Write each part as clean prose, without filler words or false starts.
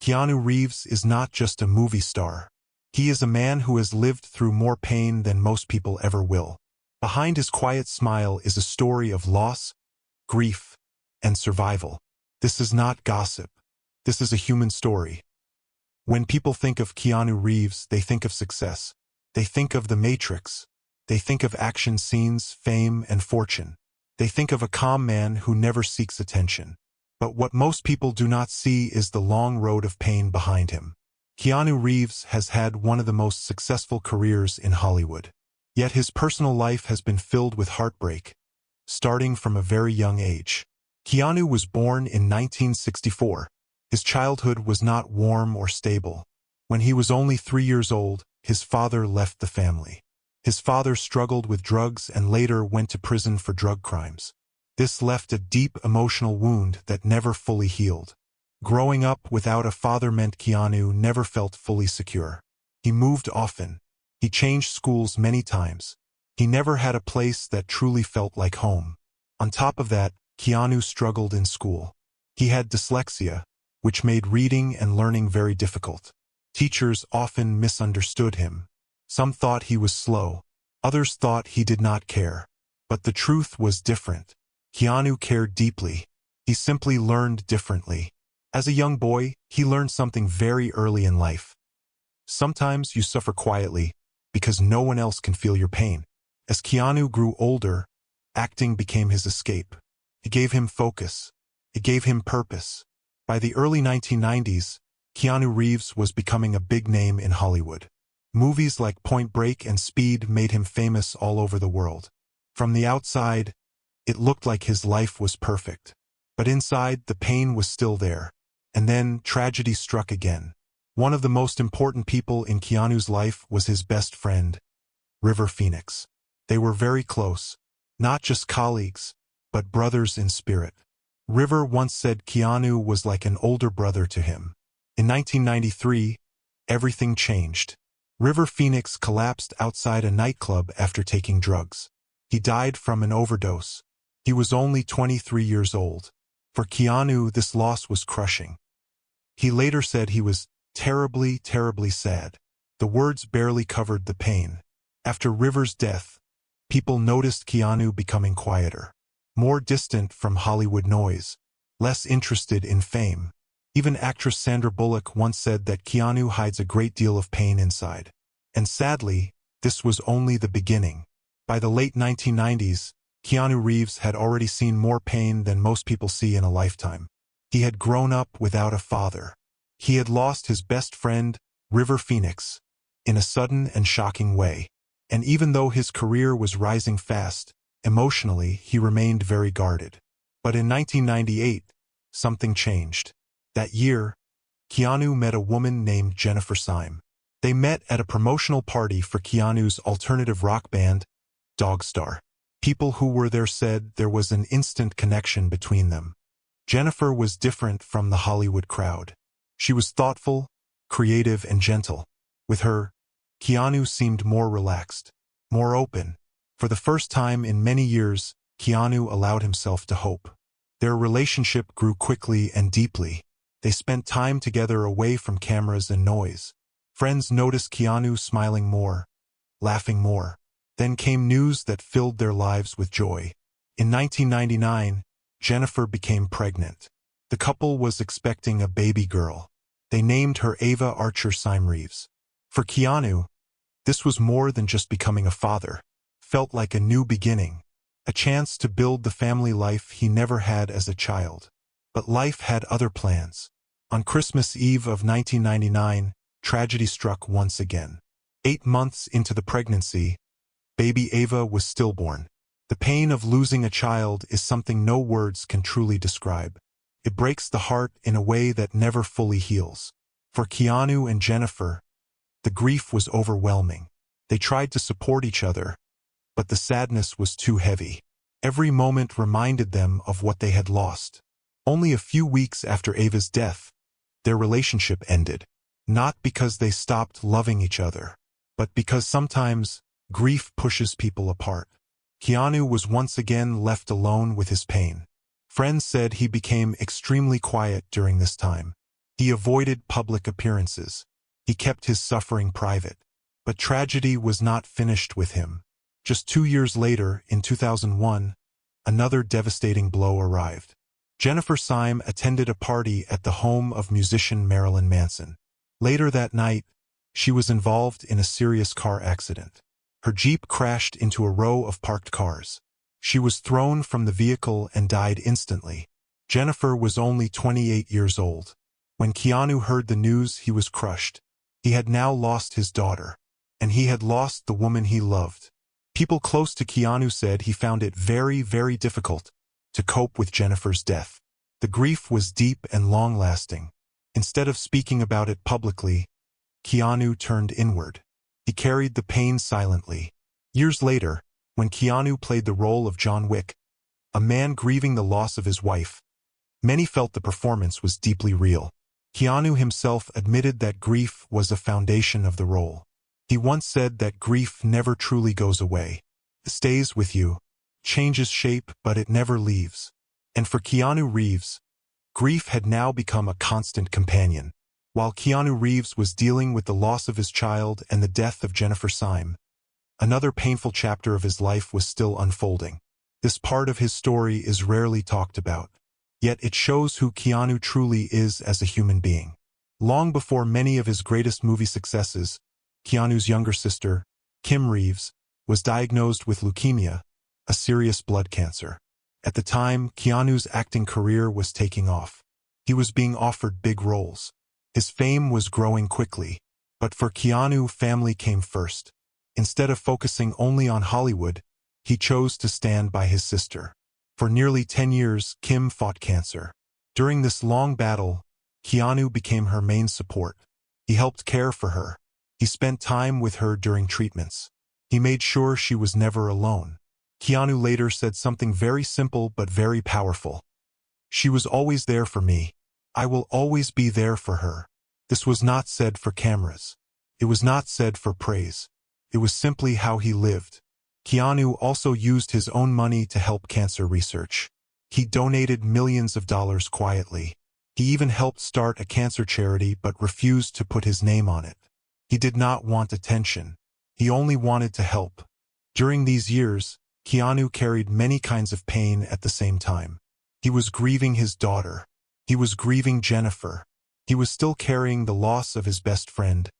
Keanu Reeves is not just a movie star. He is a man who has lived through more pain than most people ever will. Behind his quiet smile is a story of loss, grief, and survival. This is not gossip. This is a human story. When people think of Keanu Reeves, they think of success. They think of The Matrix. They think of action scenes, fame, and fortune. They think of a calm man who never seeks attention. But what most people do not see is the long road of pain behind him. Keanu Reeves has had one of the most successful careers in Hollywood. Yet his personal life has been filled with heartbreak, starting from a very young age. Keanu was born in 1964. His childhood was not warm or stable. When he was only 3 years old, his father left the family. His father struggled with drugs and later went to prison for drug crimes. This left a deep emotional wound that never fully healed. Growing up without a father meant Keanu never felt fully secure. He moved often. He changed schools many times. He never had a place that truly felt like home. On top of that, Keanu struggled in school. He had dyslexia, which made reading and learning very difficult. Teachers often misunderstood him. Some thought he was slow. Others thought he did not care. But the truth was different. Keanu cared deeply. He simply learned differently. As a young boy, he learned something very early in life. Sometimes you suffer quietly because no one else can feel your pain. As Keanu grew older, acting became his escape. It gave him focus. It gave him purpose. By the early 1990s, Keanu Reeves was becoming a big name in Hollywood. Movies like Point Break and Speed made him famous all over the world. From the outside, it looked like his life was perfect. But inside, the pain was still there. And then, tragedy struck again. One of the most important people in Keanu's life was his best friend, River Phoenix. They were very close, not just colleagues, but brothers in spirit. River once said Keanu was like an older brother to him. In 1993, everything changed. River Phoenix collapsed outside a nightclub after taking drugs. He died from an overdose. He was only 23 years old. For Keanu, this loss was crushing. He later said he was terribly, terribly sad. The words barely covered the pain. After River's death, people noticed Keanu becoming quieter, more distant from Hollywood noise, less interested in fame. Even actress Sandra Bullock once said that Keanu hides a great deal of pain inside. And sadly, this was only the beginning. By the late 1990s, Keanu Reeves had already seen more pain than most people see in a lifetime. He had grown up without a father. He had lost his best friend, River Phoenix, in a sudden and shocking way. And even though his career was rising fast, emotionally he remained very guarded. But in 1998, something changed. That year, Keanu met a woman named Jennifer Syme. They met at a promotional party for Keanu's alternative rock band, Dogstar. People who were there said there was an instant connection between them. Jennifer was different from the Hollywood crowd. She was thoughtful, creative, and gentle. With her, Keanu seemed more relaxed, more open. For the first time in many years, Keanu allowed himself to hope. Their relationship grew quickly and deeply. They spent time together away from cameras and noise. Friends noticed Keanu smiling more, laughing more. Then came news that filled their lives with joy. In 1999, Jennifer became pregnant. The couple was expecting a baby girl. They named her Ava Archer Syme Reeves. For Keanu, this was more than just becoming a father. Felt like a new beginning, a chance to build the family life he never had as a child. But life had other plans. On Christmas Eve of 1999, tragedy struck once again. 8 months into the pregnancy, baby Ava was stillborn. The pain of losing a child is something no words can truly describe. It breaks the heart in a way that never fully heals. For Keanu and Jennifer, the grief was overwhelming. They tried to support each other, but the sadness was too heavy. Every moment reminded them of what they had lost. Only a few weeks after Ava's death, their relationship ended. Not because they stopped loving each other, but because sometimes grief pushes people apart. Keanu was once again left alone with his pain. Friends said he became extremely quiet during this time. He avoided public appearances. He kept his suffering private. But tragedy was not finished with him. Just 2 years later, in 2001, another devastating blow arrived. Jennifer Syme attended a party at the home of musician Marilyn Manson. Later that night, she was involved in a serious car accident. Her Jeep crashed into a row of parked cars. She was thrown from the vehicle and died instantly. Jennifer was only 28 years old. When Keanu heard the news, he was crushed. He had now lost his daughter, and he had lost the woman he loved. People close to Keanu said he found it very, very difficult to cope with Jennifer's death. The grief was deep and long-lasting. Instead of speaking about it publicly, Keanu turned inward. He carried the pain silently. Years later, when Keanu played the role of John Wick, a man grieving the loss of his wife, many felt the performance was deeply real. Keanu himself admitted that grief was the foundation of the role. He once said that grief never truly goes away. It stays with you, changes shape, but it never leaves. And for Keanu Reeves, grief had now become a constant companion. While Keanu Reeves was dealing with the loss of his child and the death of Jennifer Syme, another painful chapter of his life was still unfolding. This part of his story is rarely talked about. Yet it shows who Keanu truly is as a human being. Long before many of his greatest movie successes, Keanu's younger sister, Kim Reeves, was diagnosed with leukemia, a serious blood cancer. At the time, Keanu's acting career was taking off. He was being offered big roles. His fame was growing quickly, but for Keanu, family came first. Instead of focusing only on Hollywood, he chose to stand by his sister. For nearly 10 years, Kim fought cancer. During this long battle, Keanu became her main support. He helped care for her. He spent time with her during treatments. He made sure she was never alone. Keanu later said something very simple but very powerful. "She was always there for me. I will always be there for her." This was not said for cameras. It was not said for praise. It was simply how he lived. Keanu also used his own money to help cancer research. He donated millions of dollars quietly. He even helped start a cancer charity but refused to put his name on it. He did not want attention. He only wanted to help. During these years, Keanu carried many kinds of pain at the same time. He was grieving his daughter. He was grieving Jennifer. He was still carrying the loss of his best friend,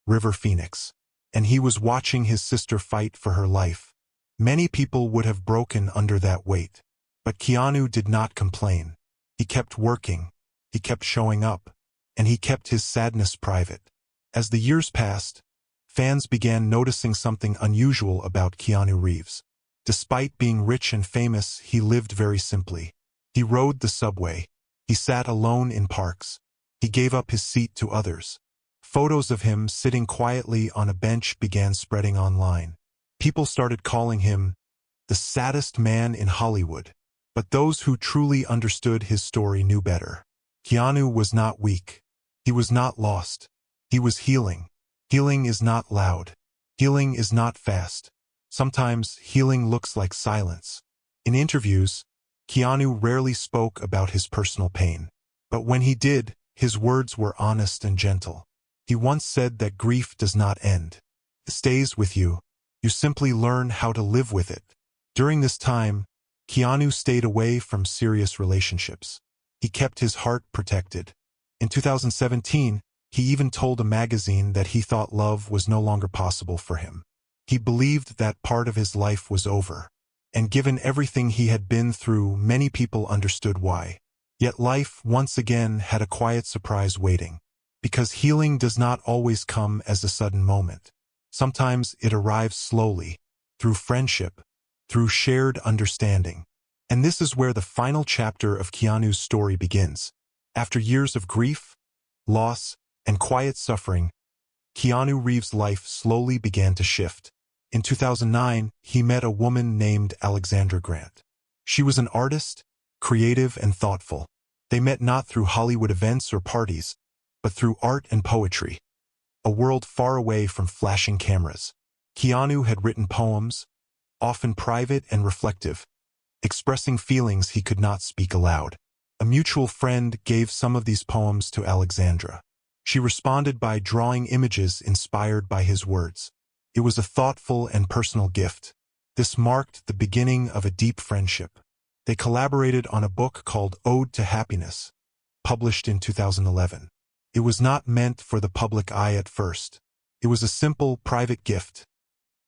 River Phoenix. And he was watching his sister fight for her life. Many people would have broken under that weight. But Keanu did not complain. He kept working. He kept showing up. And he kept his sadness private. As the years passed, fans began noticing something unusual about Keanu Reeves. Despite being rich and famous, he lived very simply. He rode the subway. He sat alone in parks. He gave up his seat to others. Photos of him sitting quietly on a bench began spreading online. People started calling him the saddest man in Hollywood. But those who truly understood his story knew better. Keanu was not weak. He was not lost. He was healing. Healing is not loud. Healing is not fast. Sometimes healing looks like silence. In interviews, Keanu rarely spoke about his personal pain. But when he did, his words were honest and gentle. He once said that grief does not end. It stays with you. You simply learn how to live with it. During this time, Keanu stayed away from serious relationships. He kept his heart protected. In 2017, he even told a magazine that he thought love was no longer possible for him. He believed that part of his life was over. And given everything he had been through, many people understood why. Yet life once again had a quiet surprise waiting. Because healing does not always come as a sudden moment. Sometimes it arrives slowly, through friendship, through shared understanding. And this is where the final chapter of Keanu's story begins. After years of grief, loss, and quiet suffering, Keanu Reeves' life slowly began to shift. In 2009, he met a woman named Alexandra Grant. She was an artist, creative and thoughtful. They met not through Hollywood events or parties, but through art and poetry, a world far away from flashing cameras. Keanu had written poems, often private and reflective, expressing feelings he could not speak aloud. A mutual friend gave some of these poems to Alexandra. She responded by drawing images inspired by his words. It was a thoughtful and personal gift. This marked the beginning of a deep friendship. They collaborated on a book called Ode to Happiness, published in 2011. It was not meant for the public eye at first. It was a simple, private gift,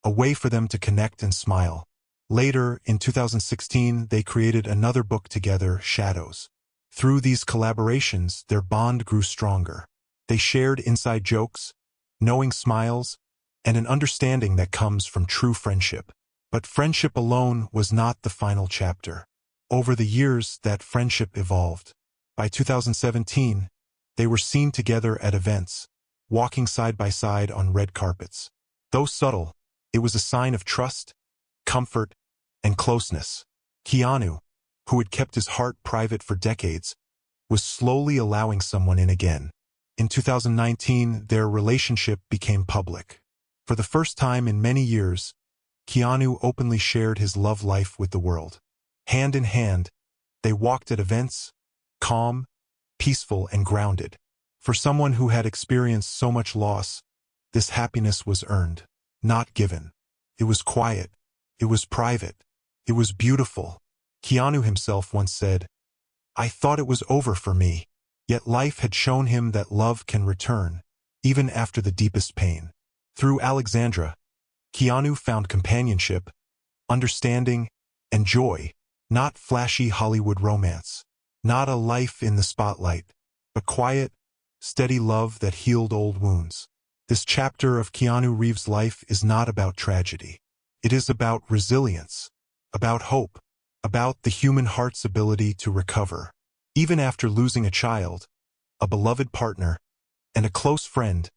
a way for them to connect and smile. Later, in 2016, they created another book together, Shadows. Through these collaborations, their bond grew stronger. They shared inside jokes, knowing smiles, and an understanding that comes from true friendship. But friendship alone was not the final chapter. Over the years, that friendship evolved. By 2017, they were seen together at events, walking side by side on red carpets. Though subtle, it was a sign of trust, comfort, and closeness. Keanu, who had kept his heart private for decades, was slowly allowing someone in again. In 2019, their relationship became public. For the first time in many years, Keanu openly shared his love life with the world. Hand in hand, they walked at events, calm, peaceful, and grounded. For someone who had experienced so much loss, this happiness was earned, not given. It was quiet. It was private. It was beautiful. Keanu himself once said, "I thought it was over for me." Yet life had shown him that love can return, even after the deepest pain. Through Alexandra, Keanu found companionship, understanding, and joy, not flashy Hollywood romance, not a life in the spotlight, but quiet, steady love that healed old wounds. This chapter of Keanu Reeves' life is not about tragedy. It is about resilience, about hope, about the human heart's ability to recover. Even after losing a child, a beloved partner, and a close friend,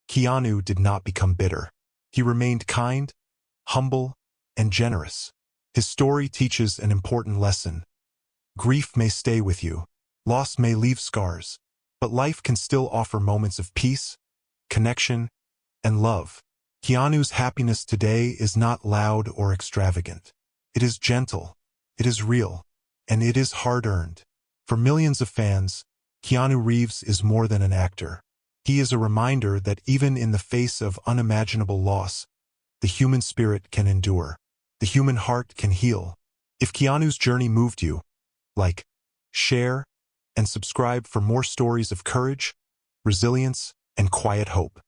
Keanu did not become bitter. He remained kind, humble, and generous. His story teaches an important lesson. Grief may stay with you, loss may leave scars, but life can still offer moments of peace, connection, and love. Keanu's happiness today is not loud or extravagant. It is gentle, it is real, and it is hard-earned. For millions of fans, Keanu Reeves is more than an actor. He is a reminder that even in the face of unimaginable loss, the human spirit can endure. The human heart can heal. If Keanu's journey moved you, like, share, and subscribe for more stories of courage, resilience, and quiet hope.